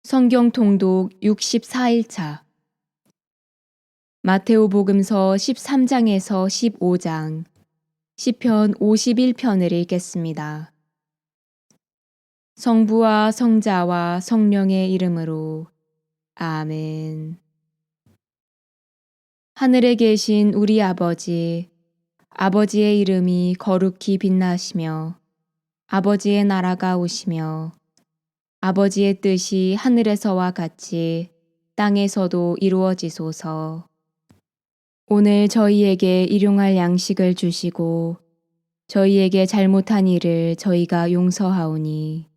성경 통독 64일차 마테오복음서 13장에서 15장 시편 51편을 읽겠습니다. 성부와 성자와 성령의 이름으로 아멘. 하늘에 계신 우리 아버지, 아버지의 이름이 거룩히 빛나시며 아버지의 나라가 오시며 아버지의 뜻이 하늘에서와 같이 땅에서도 이루어지소서. 오늘 저희에게 일용할 양식을 주시고 저희에게 잘못한 일을 저희가 용서하오니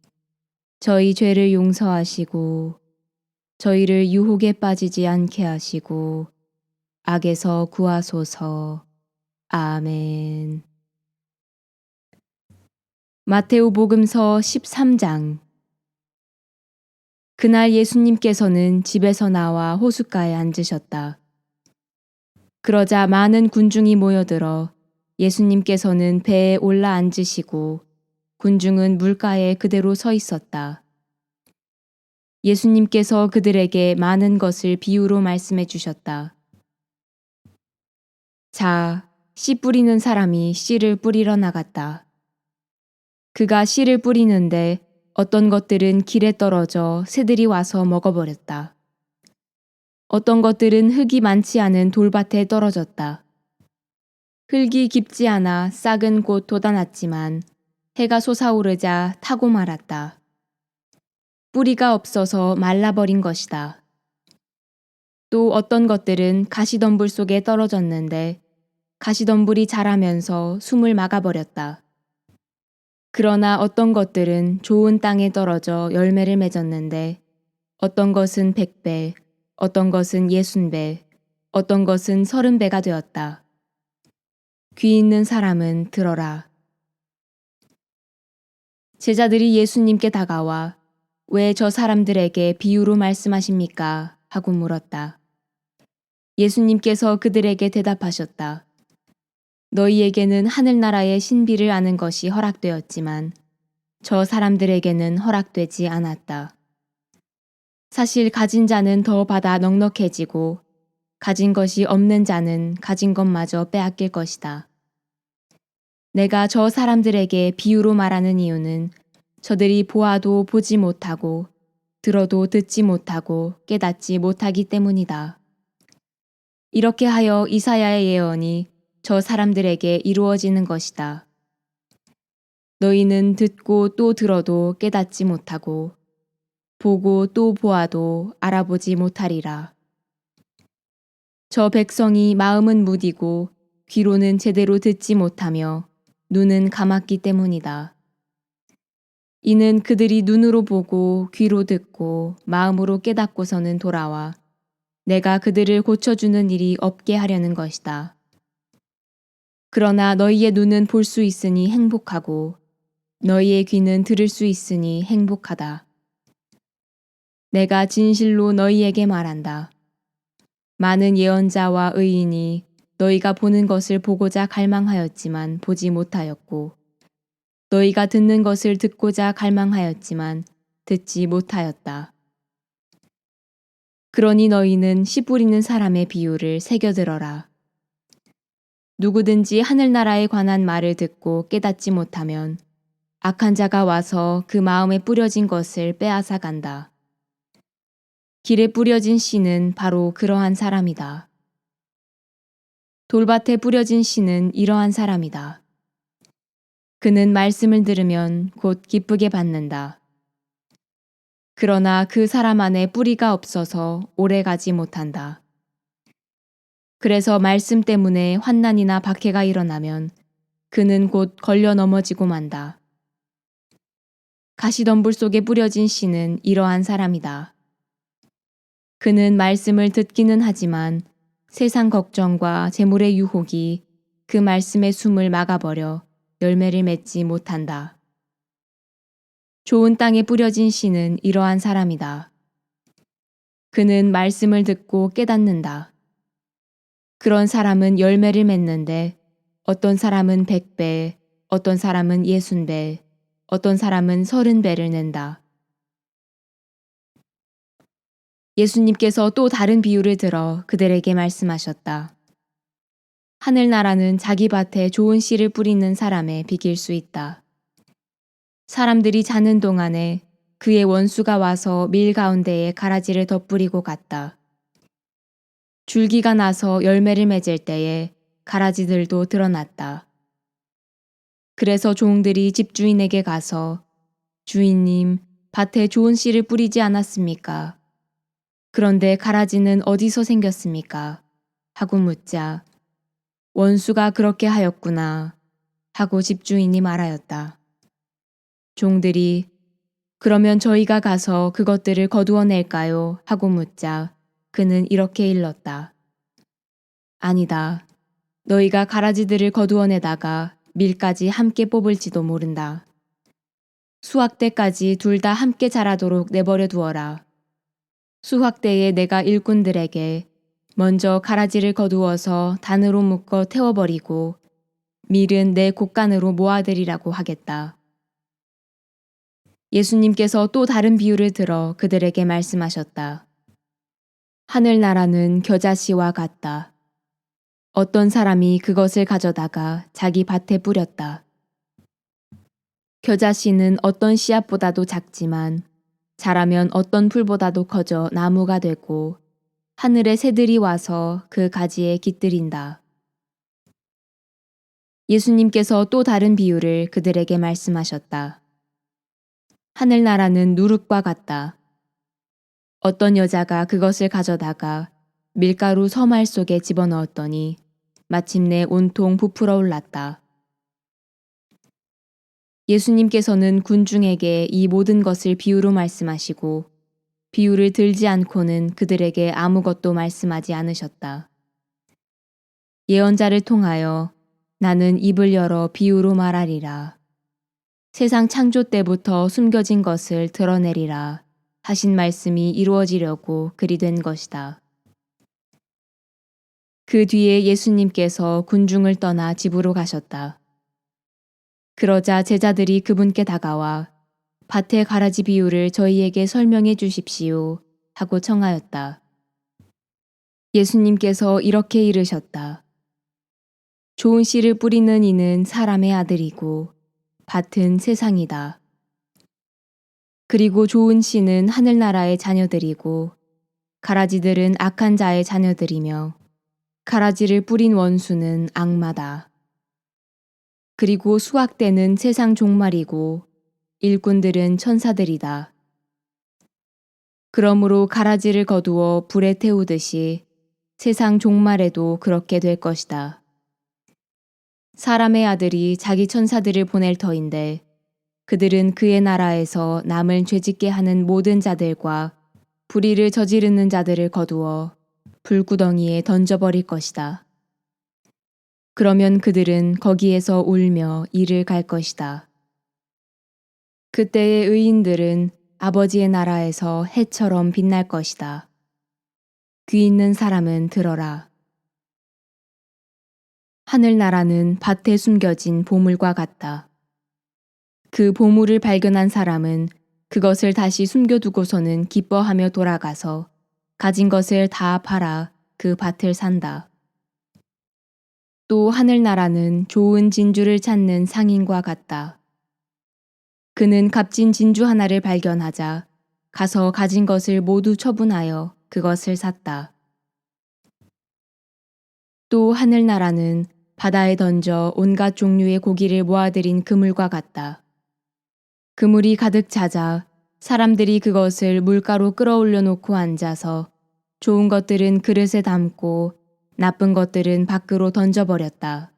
저희 죄를 용서하시고 저희를 유혹에 빠지지 않게 하시고 악에서 구하소서. 아멘. 마테오복음서 13장. 그날 예수님께서는 집에서 나와 호숫가에 앉으셨다. 그러자 많은 군중이 모여들어 예수님께서는 배에 올라 앉으시고 군중은 물가에 그대로 서 있었다. 예수님께서 그들에게 많은 것을 비유로 말씀해 주셨다. 자, 씨 뿌리는 사람이 씨를 뿌리러 나갔다. 그가 씨를 뿌리는데 어떤 것들은 길에 떨어져 새들이 와서 먹어버렸다. 어떤 것들은 흙이 많지 않은 돌밭에 떨어졌다. 흙이 깊지 않아 싹은 곧 돋아났지만 해가 솟아오르자 타고 말았다. 뿌리가 없어서 말라버린 것이다. 또 어떤 것들은 가시덤불 속에 떨어졌는데 가시덤불이 자라면서 숨을 막아버렸다. 그러나 어떤 것들은 좋은 땅에 떨어져 열매를 맺었는데 어떤 것은 100배, 어떤 것은 60배, 어떤 것은 30배가 되었다. 귀 있는 사람은 들어라. 제자들이 예수님께 다가와 왜 저 사람들에게 비유로 말씀하십니까? 하고 물었다. 예수님께서 그들에게 대답하셨다. 너희에게는 하늘나라의 신비를 아는 것이 허락되었지만 저 사람들에게는 허락되지 않았다. 사실 가진 자는 더 받아 넉넉해지고 가진 것이 없는 자는 가진 것마저 빼앗길 것이다. 내가 저 사람들에게 비유로 말하는 이유는 저들이 보아도 보지 못하고 들어도 듣지 못하고 깨닫지 못하기 때문이다. 이렇게 하여 이사야의 예언이 저 사람들에게 이루어지는 것이다. 너희는 듣고 또 들어도 깨닫지 못하고 보고 또 보아도 알아보지 못하리라. 저 백성이 마음은 무디고 귀로는 제대로 듣지 못하며 눈은 감았기 때문이다. 이는 그들이 눈으로 보고 귀로 듣고 마음으로 깨닫고서는 돌아와 내가 그들을 고쳐주는 일이 없게 하려는 것이다. 그러나 너희의 눈은 볼 수 있으니 행복하고 너희의 귀는 들을 수 있으니 행복하다. 내가 진실로 너희에게 말한다. 많은 예언자와 의인이 너희가 보는 것을 보고자 갈망하였지만 보지 못하였고 너희가 듣는 것을 듣고자 갈망하였지만 듣지 못하였다. 그러니 너희는 씨 뿌리는 사람의 비유를 새겨들어라. 누구든지 하늘나라에 관한 말을 듣고 깨닫지 못하면 악한 자가 와서 그 마음에 뿌려진 것을 빼앗아 간다. 길에 뿌려진 씨는 바로 그러한 사람이다. 돌밭에 뿌려진 씨는 이러한 사람이다. 그는 말씀을 들으면 곧 기쁘게 받는다. 그러나 그 사람 안에 뿌리가 없어서 오래 가지 못한다. 그래서 말씀 때문에 환난이나 박해가 일어나면 그는 곧 걸려 넘어지고 만다. 가시덤불 속에 뿌려진 씨는 이러한 사람이다. 그는 말씀을 듣기는 하지만 세상 걱정과 재물의 유혹이 그 말씀의 숨을 막아버려 열매를 맺지 못한다. 좋은 땅에 뿌려진 씨는 이러한 사람이다. 그는 말씀을 듣고 깨닫는다. 그런 사람은 열매를 맺는데 어떤 사람은 100배, 어떤 사람은 60배, 어떤 사람은 30배를 낸다. 예수님께서 또 다른 비유를 들어 그들에게 말씀하셨다. 하늘나라는 자기 밭에 좋은 씨를 뿌리는 사람에 비길 수 있다. 사람들이 자는 동안에 그의 원수가 와서 밀 가운데에 가라지를 덧뿌리고 갔다. 줄기가 나서 열매를 맺을 때에 가라지들도 드러났다. 그래서 종들이 집주인에게 가서 주인님, 밭에 좋은 씨를 뿌리지 않았습니까? 그런데 가라지는 어디서 생겼습니까? 하고 묻자 원수가 그렇게 하였구나 하고 집주인이 말하였다. 종들이 그러면 저희가 가서 그것들을 거두어 낼까요? 하고 묻자 그는 이렇게 일렀다. 아니다. 너희가 가라지들을 거두어 내다가 밀까지 함께 뽑을지도 모른다. 수확 때까지 둘 다 함께 자라도록 내버려 두어라. 수확 때에 내가 일꾼들에게 먼저 가라지를 거두어서 단으로 묶어 태워버리고 밀은 내 곡간으로 모아들이라고 하겠다. 예수님께서 또 다른 비유를 들어 그들에게 말씀하셨다. 하늘나라는 겨자씨와 같다. 어떤 사람이 그것을 가져다가 자기 밭에 뿌렸다. 겨자씨는 어떤 씨앗보다도 작지만 자라면 어떤 풀보다도 커져 나무가 되고 하늘의 새들이 와서 그 가지에 깃들인다. 예수님께서 또 다른 비유를 그들에게 말씀하셨다. 하늘나라는 누룩과 같다. 어떤 여자가 그것을 가져다가 밀가루 서말 속에 집어넣었더니 마침내 온통 부풀어 올랐다. 예수님께서는 군중에게 이 모든 것을 비유로 말씀하시고 비유를 들지 않고는 그들에게 아무것도 말씀하지 않으셨다. 예언자를 통하여 나는 입을 열어 비유로 말하리라. 세상 창조 때부터 숨겨진 것을 드러내리라 하신 말씀이 이루어지려고 그리 된 것이다. 그 뒤에 예수님께서 군중을 떠나 집으로 가셨다. 그러자 제자들이 그분께 다가와 밭의 가라지 비유를 저희에게 설명해 주십시오 하고 청하였다. 예수님께서 이렇게 이르셨다. 좋은 씨를 뿌리는 이는 사람의 아들이고 밭은 세상이다. 그리고 좋은 씨는 하늘나라의 자녀들이고 가라지들은 악한 자의 자녀들이며 가라지를 뿌린 원수는 악마다. 그리고 수확 때는 세상 종말이고 일꾼들은 천사들이다. 그러므로 가라지를 거두어 불에 태우듯이 세상 종말에도 그렇게 될 것이다. 사람의 아들이 자기 천사들을 보낼 터인데 그들은 그의 나라에서 남을 죄짓게 하는 모든 자들과 불의를 저지르는 자들을 거두어 불구덩이에 던져버릴 것이다. 그러면 그들은 거기에서 울며 이를 갈 것이다. 그때의 의인들은 아버지의 나라에서 해처럼 빛날 것이다. 귀 있는 사람은 들어라. 하늘나라는 밭에 숨겨진 보물과 같다. 그 보물을 발견한 사람은 그것을 다시 숨겨두고서는 기뻐하며 돌아가서 가진 것을 다 팔아 그 밭을 산다. 또 하늘나라는 좋은 진주를 찾는 상인과 같다. 그는 값진 진주 하나를 발견하자 가서 가진 것을 모두 처분하여 그것을 샀다. 또 하늘나라는 바다에 던져 온갖 종류의 고기를 모아들인 그물과 같다. 그물이 가득 차자 사람들이 그것을 물가로 끌어올려 놓고 앉아서 좋은 것들은 그릇에 담고 나쁜 것들은 밖으로 던져버렸다.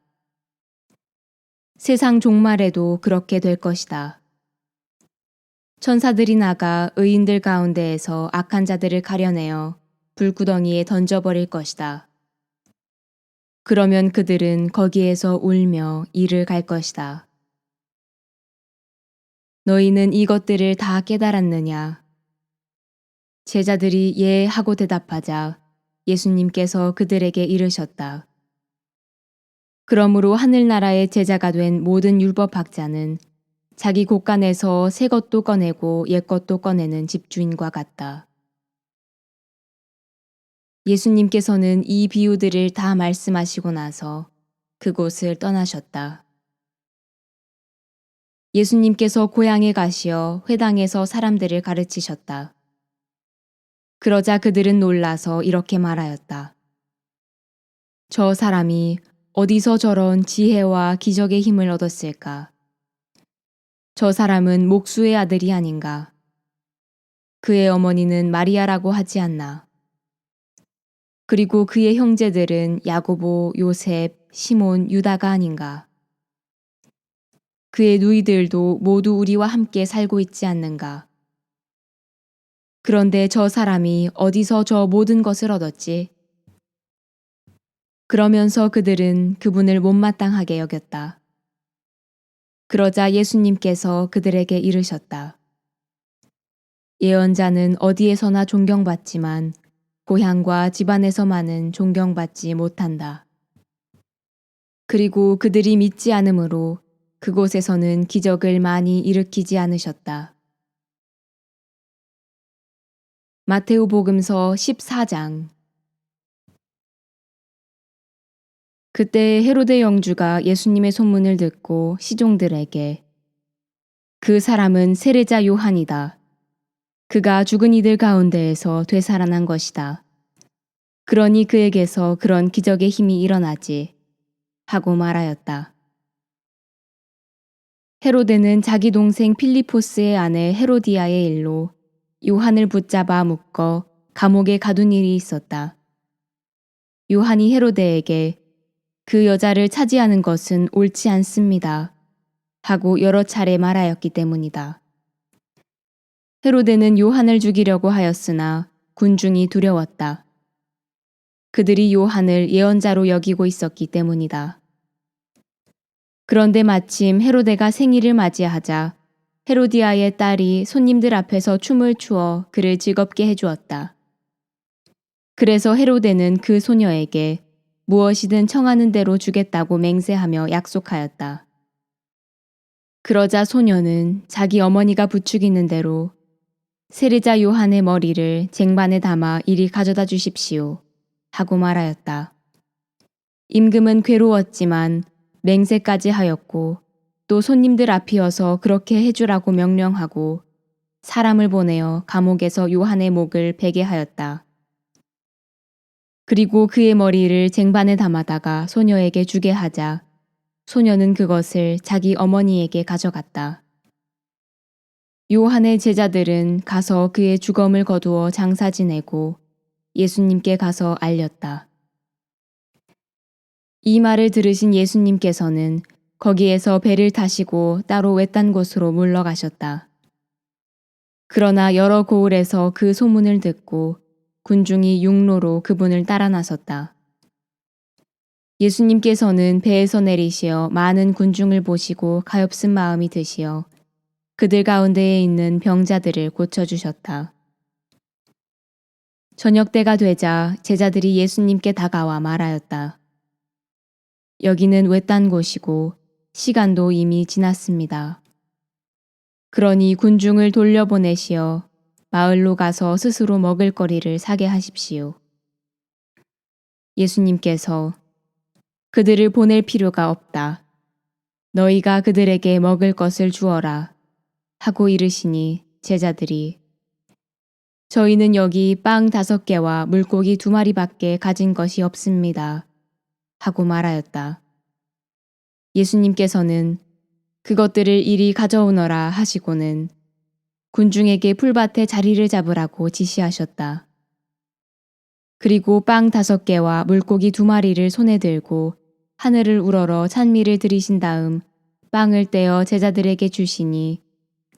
세상 종말에도 그렇게 될 것이다. 천사들이 나가 의인들 가운데에서 악한 자들을 가려내어 불구덩이에 던져버릴 것이다. 그러면 그들은 거기에서 울며 이를 갈 것이다. 너희는 이것들을 다 깨달았느냐? 제자들이 예 하고 대답하자 예수님께서 그들에게 이르셨다. 그러므로 하늘나라의 제자가 된 모든 율법학자는 자기 곳간에서 새 것도 꺼내고 옛 것도 꺼내는 집주인과 같다. 예수님께서는 이 비유들을 다 말씀하시고 나서 그곳을 떠나셨다. 예수님께서 고향에 가시어 회당에서 사람들을 가르치셨다. 그러자 그들은 놀라서 이렇게 말하였다. 저 사람이 어디서 저런 지혜와 기적의 힘을 얻었을까? 저 사람은 목수의 아들이 아닌가? 그의 어머니는 마리아라고 하지 않나? 그리고 그의 형제들은 야고보, 요셉, 시몬, 유다가 아닌가? 그의 누이들도 모두 우리와 함께 살고 있지 않는가? 그런데 저 사람이 어디서 저 모든 것을 얻었지? 그러면서 그들은 그분을 못마땅하게 여겼다. 그러자 예수님께서 그들에게 이르셨다. 예언자는 어디에서나 존경받지만 고향과 집안에서만은 존경받지 못한다. 그리고 그들이 믿지 않으므로 그곳에서는 기적을 많이 일으키지 않으셨다. 마테오복음서 14장. 그때 헤로데 영주가 예수님의 소문을 듣고 시종들에게 그 사람은 세례자 요한이다. 그가 죽은 이들 가운데에서 되살아난 것이다. 그러니 그에게서 그런 기적의 힘이 일어나지 하고 말하였다. 헤로데는 자기 동생 필리포스의 아내 헤로디아의 일로 요한을 붙잡아 묶어 감옥에 가둔 일이 있었다. 요한이 헤로데에게 그 여자를 차지하는 것은 옳지 않습니다 하고 여러 차례 말하였기 때문이다. 헤로데는 요한을 죽이려고 하였으나 군중이 두려웠다. 그들이 요한을 예언자로 여기고 있었기 때문이다. 그런데 마침 헤로데가 생일을 맞이하자 헤로디아의 딸이 손님들 앞에서 춤을 추어 그를 즐겁게 해주었다. 그래서 헤로데는 그 소녀에게 무엇이든 청하는 대로 주겠다고 맹세하며 약속하였다. 그러자 소녀는 자기 어머니가 부추기는 대로 세례자 요한의 머리를 쟁반에 담아 이리 가져다 주십시오 하고 말하였다. 임금은 괴로웠지만 맹세까지 하였고 또 손님들 앞이어서 그렇게 해주라고 명령하고 사람을 보내어 감옥에서 요한의 목을 베게 하였다. 그리고 그의 머리를 쟁반에 담아다가 소녀에게 주게 하자 소녀는 그것을 자기 어머니에게 가져갔다. 요한의 제자들은 가서 그의 죽음을 거두어 장사 지내고 예수님께 가서 알렸다. 이 말을 들으신 예수님께서는 거기에서 배를 타시고 따로 외딴 곳으로 물러가셨다. 그러나 여러 고을에서 그 소문을 듣고 군중이 육로로 그분을 따라 나섰다. 예수님께서는 배에서 내리시어 많은 군중을 보시고 가엾은 마음이 드시어 그들 가운데에 있는 병자들을 고쳐주셨다. 저녁 때가 되자 제자들이 예수님께 다가와 말하였다. 여기는 외딴 곳이고 시간도 이미 지났습니다. 그러니 군중을 돌려보내시어 마을로 가서 스스로 먹을 거리를 사게 하십시오. 예수님께서 그들을 보낼 필요가 없다. 너희가 그들에게 먹을 것을 주어라 하고 이르시니 제자들이 저희는 여기 빵 5개와 물고기 2마리밖에 가진 것이 없습니다 하고 말하였다. 예수님께서는 그것들을 이리 가져오너라 하시고는 군중에게 풀밭에 자리를 잡으라고 지시하셨다. 그리고 빵 5개와 물고기 2마리를 손에 들고 하늘을 우러러 찬미를 드리신 다음 빵을 떼어 제자들에게 주시니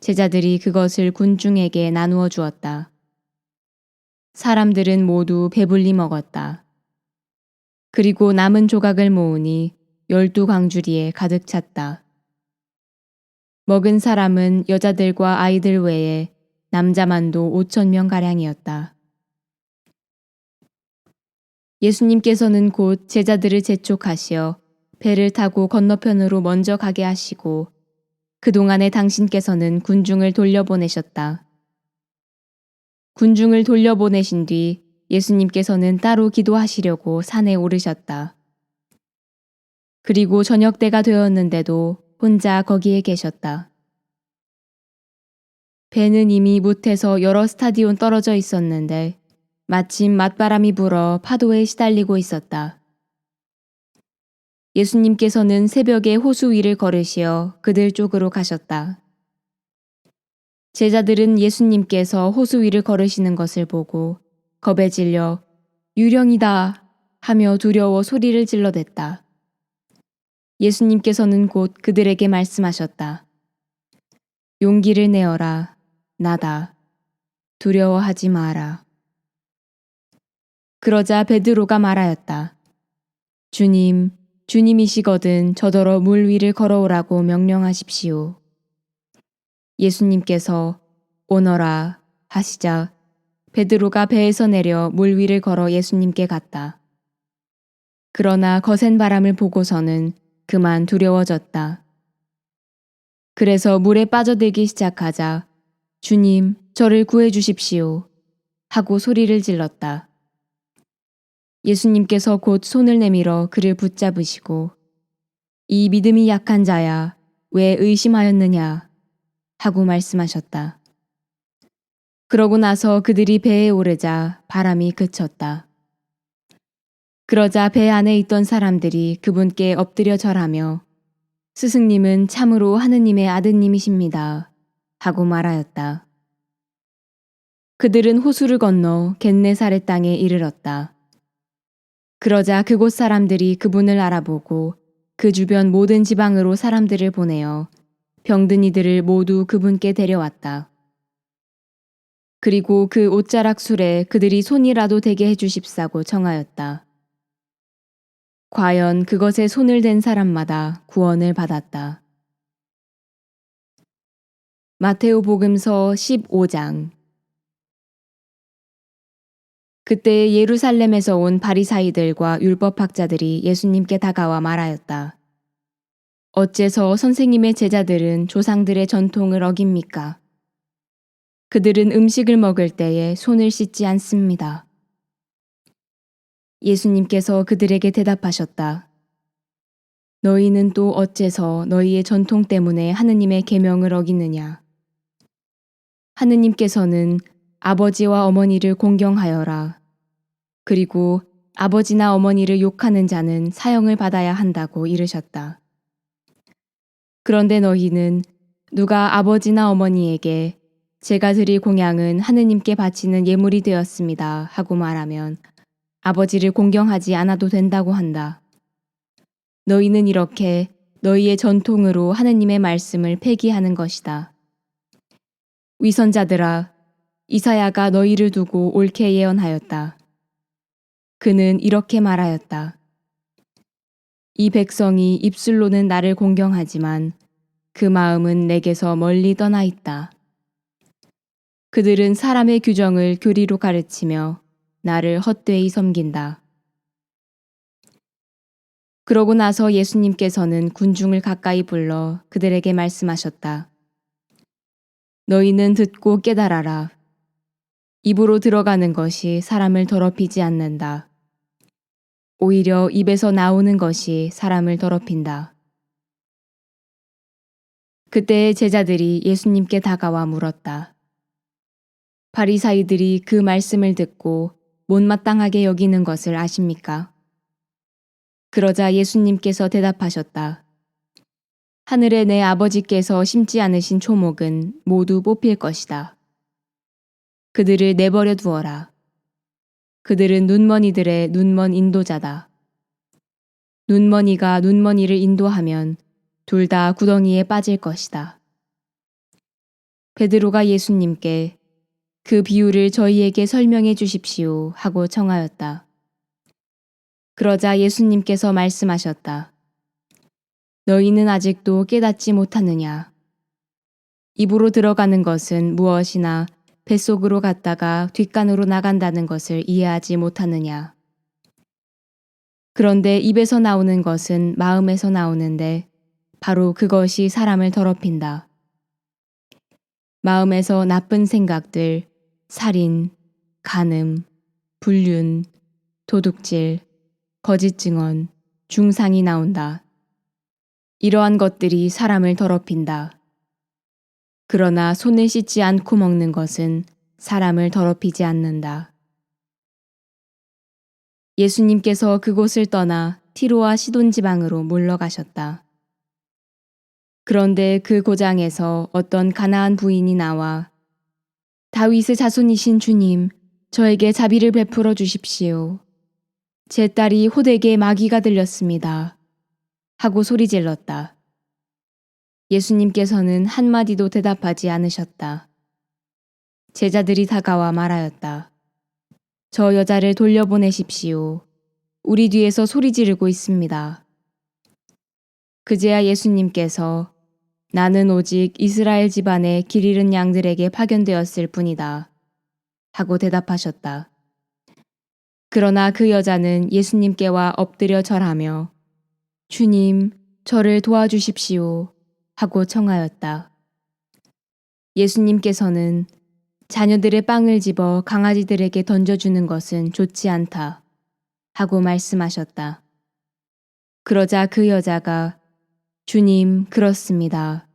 제자들이 그것을 군중에게 나누어 주었다. 사람들은 모두 배불리 먹었다. 그리고 남은 조각을 모으니 12광주리에 가득 찼다. 먹은 사람은 여자들과 아이들 외에 남자만도 5,000명가량이었다. 예수님께서는 곧 제자들을 재촉하시어 배를 타고 건너편으로 먼저 가게 하시고 그동안에 당신께서는 군중을 돌려보내셨다. 군중을 돌려보내신 뒤 예수님께서는 따로 기도하시려고 산에 오르셨다. 그리고 저녁 때가 되었는데도 혼자 거기에 계셨다. 배는 이미 못해서 여러 스타디온 떨어져 있었는데 마침 맞바람이 불어 파도에 시달리고 있었다. 예수님께서는 새벽에 호수 위를 걸으시어 그들 쪽으로 가셨다. 제자들은 예수님께서 호수 위를 걸으시는 것을 보고 겁에 질려 유령이다 하며 두려워 소리를 질러댔다. 예수님께서는 곧 그들에게 말씀하셨다. 용기를 내어라. 나다. 두려워하지 마라. 그러자 베드로가 말하였다. 주님, 주님이시거든 저더러 물 위를 걸어오라고 명령하십시오. 예수님께서 오너라 하시자 베드로가 배에서 내려 물 위를 걸어 예수님께 갔다. 그러나 거센 바람을 보고서는 그만 두려워졌다. 그래서 물에 빠져들기 시작하자 주님, 저를 구해 주십시오 하고 소리를 질렀다. 예수님께서 곧 손을 내밀어 그를 붙잡으시고 이 믿음이 약한 자야, 왜 의심하였느냐 하고 말씀하셨다. 그러고 나서 그들이 배에 오르자 바람이 그쳤다. 그러자 배 안에 있던 사람들이 그분께 엎드려 절하며 스승님은 참으로 하느님의 아드님이십니다 하고 말하였다. 그들은 호수를 건너 겟네사렛 땅에 이르렀다. 그러자 그곳 사람들이 그분을 알아보고 그 주변 모든 지방으로 사람들을 보내어 병든 이들을 모두 그분께 데려왔다. 그리고 그 옷자락 술에 그들이 손이라도 대게 해주십사고 청하였다. 과연 그것에 손을 댄 사람마다 구원을 받았다. 마테오 복음서 15장. 그때 예루살렘에서 온 바리사이들과 율법학자들이 예수님께 다가와 말하였다. 어째서 선생님의 제자들은 조상들의 전통을 어깁니까? 그들은 음식을 먹을 때에 손을 씻지 않습니다. 예수님께서 그들에게 대답하셨다. 너희는 또 어째서 너희의 전통 때문에 하느님의 계명을 어기느냐? 하느님께서는 아버지와 어머니를 공경하여라. 그리고 아버지나 어머니를 욕하는 자는 사형을 받아야 한다고 이르셨다. 그런데 너희는 누가 아버지나 어머니에게 제가 드릴 공양은 하느님께 바치는 예물이 되었습니다 하고 말하면 아버지를 공경하지 않아도 된다고 한다. 너희는 이렇게 너희의 전통으로 하느님의 말씀을 폐기하는 것이다. 위선자들아, 이사야가 너희를 두고 옳게 예언하였다. 그는 이렇게 말하였다. 이 백성이 입술로는 나를 공경하지만 그 마음은 내게서 멀리 떠나 있다. 그들은 사람의 규정을 교리로 가르치며 나를 헛되이 섬긴다. 그러고 나서 예수님께서는 군중을 가까이 불러 그들에게 말씀하셨다. 너희는 듣고 깨달아라. 입으로 들어가는 것이 사람을 더럽히지 않는다. 오히려 입에서 나오는 것이 사람을 더럽힌다. 그때 제자들이 예수님께 다가와 물었다. 바리사이들이 그 말씀을 듣고 못마땅하게 여기는 것을 아십니까? 그러자 예수님께서 대답하셨다. 하늘에 내 아버지께서 심지 않으신 초목은 모두 뽑힐 것이다. 그들을 내버려 두어라. 그들은 눈먼이들의 눈먼 인도자다. 눈먼이가 눈먼이를 인도하면 둘 다 구덩이에 빠질 것이다. 베드로가 예수님께 그 비유를 저희에게 설명해 주십시오 하고 청하였다. 그러자 예수님께서 말씀하셨다. 너희는 아직도 깨닫지 못하느냐? 입으로 들어가는 것은 무엇이나 뱃속으로 갔다가 뒷간으로 나간다는 것을 이해하지 못하느냐? 그런데 입에서 나오는 것은 마음에서 나오는데 바로 그것이 사람을 더럽힌다. 마음에서 나쁜 생각들, 살인, 간음, 불륜, 도둑질, 거짓 증언, 중상이 나온다. 이러한 것들이 사람을 더럽힌다. 그러나 손을 씻지 않고 먹는 것은 사람을 더럽히지 않는다. 예수님께서 그곳을 떠나 티로와 시돈 지방으로 물러가셨다. 그런데 그 고장에서 어떤 가나안 부인이 나와 다윗의 자손이신 주님, 저에게 자비를 베풀어 주십시오. 제 딸이 호되게 마귀가 들렸습니다. 하고 소리질렀다. 예수님께서는 한마디도 대답하지 않으셨다. 제자들이 다가와 말하였다. 저 여자를 돌려보내십시오. 우리 뒤에서 소리 지르고 있습니다. 그제야 예수님께서 나는 오직 이스라엘 집안의 길 잃은 양들에게 파견되었을 뿐이다. 하고 대답하셨다. 그러나 그 여자는 예수님께와 엎드려 절하며 주님, 저를 도와주십시오. 하고 청하였다. 예수님께서는 자녀들의 빵을 집어 강아지들에게 던져주는 것은 좋지 않다. 하고 말씀하셨다. 그러자 그 여자가 주님, 그렇습니다.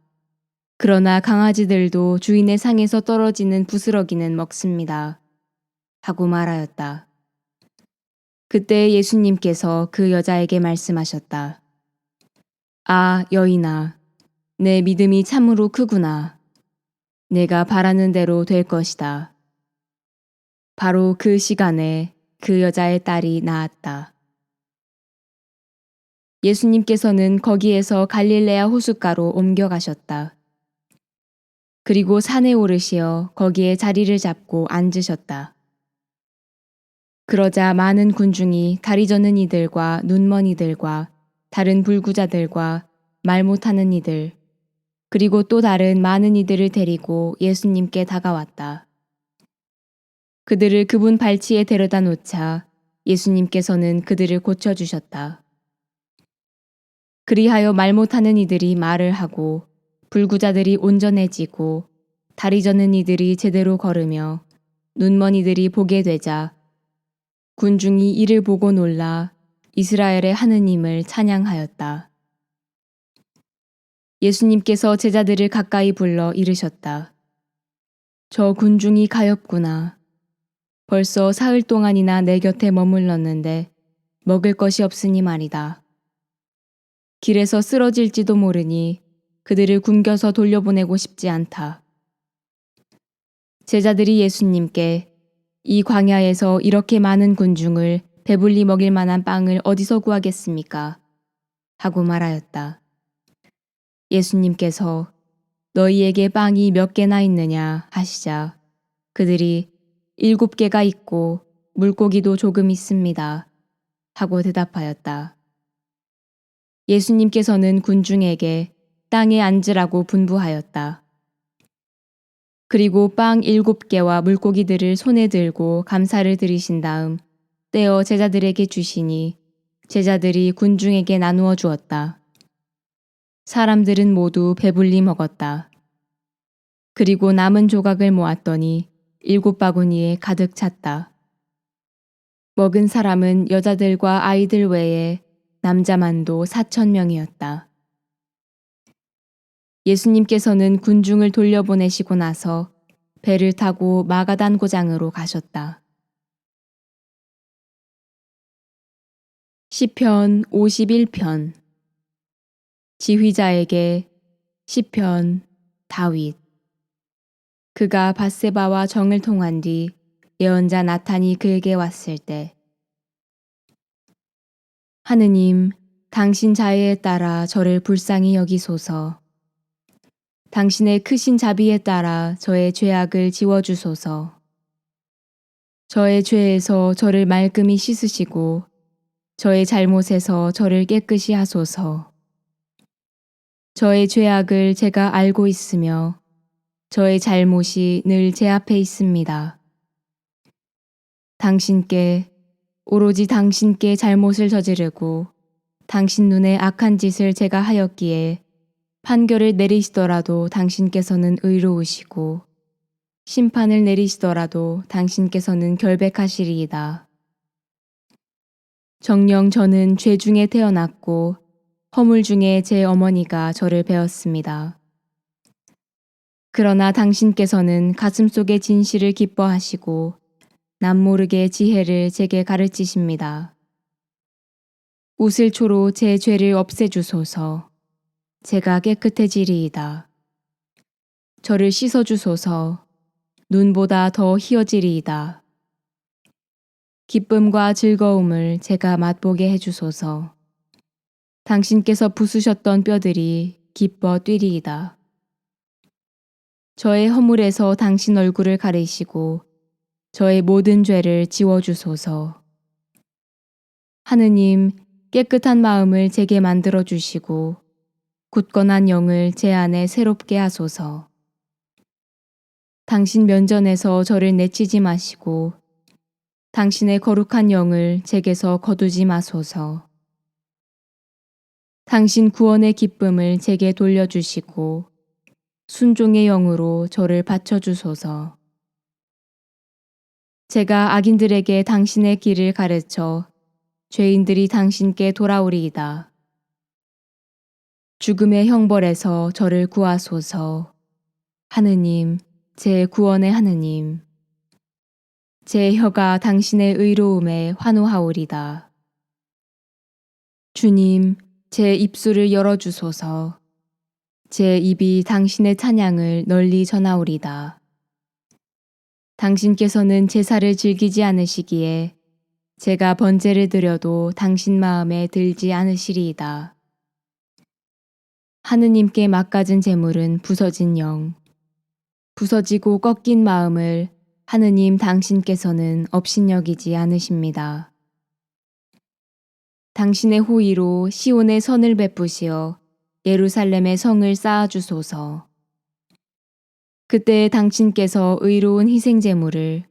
그러나 강아지들도 주인의 상에서 떨어지는 부스러기는 먹습니다. 하고 말하였다. 그때 예수님께서 그 여자에게 말씀하셨다. 아, 여인아, 내 믿음이 참으로 크구나. 내가 바라는 대로 될 것이다. 바로 그 시간에 그 여자의 딸이 나았다. 예수님께서는 거기에서 갈릴레아 호숫가로 옮겨가셨다. 그리고 산에 오르시어 거기에 자리를 잡고 앉으셨다. 그러자 많은 군중이 다리 저는 이들과 눈먼 이들과 다른 불구자들과 말 못하는 이들, 그리고 또 다른 많은 이들을 데리고 예수님께 다가왔다. 그들을 그분 발치에 데려다 놓자 예수님께서는 그들을 고쳐주셨다. 그리하여 말 못하는 이들이 말을 하고 불구자들이 온전해지고 다리 저는 이들이 제대로 걸으며 눈먼 이들이 보게 되자 군중이 이를 보고 놀라 이스라엘의 하느님을 찬양하였다. 예수님께서 제자들을 가까이 불러 이르셨다. 저 군중이 가엾구나. 벌써 사흘 동안이나 내 곁에 머물렀는데 먹을 것이 없으니 말이다. 길에서 쓰러질지도 모르니 그들을 굶겨서 돌려보내고 싶지 않다. 제자들이 예수님께 이 광야에서 이렇게 많은 군중을 배불리 먹일 만한 빵을 어디서 구하겠습니까? 하고 말하였다. 예수님께서 너희에게 빵이 몇 개나 있느냐 하시자 그들이 7개가 있고 물고기도 조금 있습니다. 하고 대답하였다. 예수님께서는 군중에게 땅에 앉으라고 분부하였다. 그리고 빵 7개와 물고기들을 손에 들고 감사를 드리신 다음 떼어 제자들에게 주시니 제자들이 군중에게 나누어 주었다. 사람들은 모두 배불리 먹었다. 그리고 남은 조각을 모았더니 7바구니에 가득 찼다. 먹은 사람은 여자들과 아이들 외에 남자만도 4,000명이었다. 예수님께서는 군중을 돌려보내시고 나서 배를 타고 마가단 고장으로 가셨다. 시편 51편 지휘자에게 시편 다윗 그가 밧세바와 정을 통한 뒤 예언자 나탄이 그에게 왔을 때 하느님, 당신 자애에 따라 저를 불쌍히 여기소서. 당신의 크신 자비에 따라 저의 죄악을 지워주소서. 저의 죄에서 저를 말끔히 씻으시고 저의 잘못에서 저를 깨끗이 하소서. 저의 죄악을 제가 알고 있으며 저의 잘못이 늘 제 앞에 있습니다. 오로지 당신께 잘못을 저지르고 당신 눈에 악한 짓을 제가 하였기에 판결을 내리시더라도 당신께서는 의로우시고 심판을 내리시더라도 당신께서는 결백하시리이다. 정녕 저는 죄 중에 태어났고 허물 중에 제 어머니가 저를 배웠습니다. 그러나 당신께서는 가슴속의 진실을 기뻐하시고 남모르게 지혜를 제게 가르치십니다. 우슬초로 제 죄를 없애주소서. 제가 깨끗해지리이다. 저를 씻어주소서. 눈보다 더 희어지리이다. 기쁨과 즐거움을 제가 맛보게 해주소서. 당신께서 부수셨던 뼈들이 기뻐 뛰리이다. 저의 허물에서 당신 얼굴을 가리시고 저의 모든 죄를 지워주소서. 하느님, 깨끗한 마음을 제게 만들어 주시고 굳건한 영을 제 안에 새롭게 하소서. 당신 면전에서 저를 내치지 마시고 당신의 거룩한 영을 제게서 거두지 마소서. 당신 구원의 기쁨을 제게 돌려주시고 순종의 영으로 저를 바쳐주소서. 제가 악인들에게 당신의 길을 가르쳐 죄인들이 당신께 돌아오리이다. 죽음의 형벌에서 저를 구하소서. 하느님, 제 구원의 하느님. 제 혀가 당신의 의로움에 환호하오리다. 주님, 제 입술을 열어주소서. 제 입이 당신의 찬양을 널리 전하오리다. 당신께서는 제사를 즐기지 않으시기에 제가 번제를 드려도 당신 마음에 들지 않으시리이다. 하느님께 막가진 재물은 부서진 영, 부서지고 꺾인 마음을 하느님 당신께서는 업신여기지 않으십니다. 당신의 호의로 시온의 선을 베푸시어 예루살렘의 성을 쌓아주소서. 그때 당신께서 의로운 희생 제물을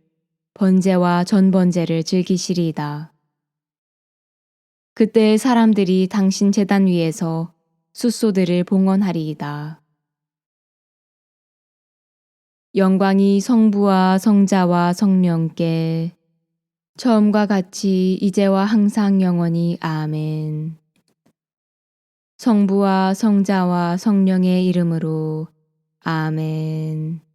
번제와 전번제를 즐기시리이다. 그때 사람들이 당신 제단 위에서 숫소들을 봉헌하리이다. 영광이 성부와 성자와 성령께 처음과 같이 이제와 항상 영원히 아멘. 성부와 성자와 성령의 이름으로 아멘.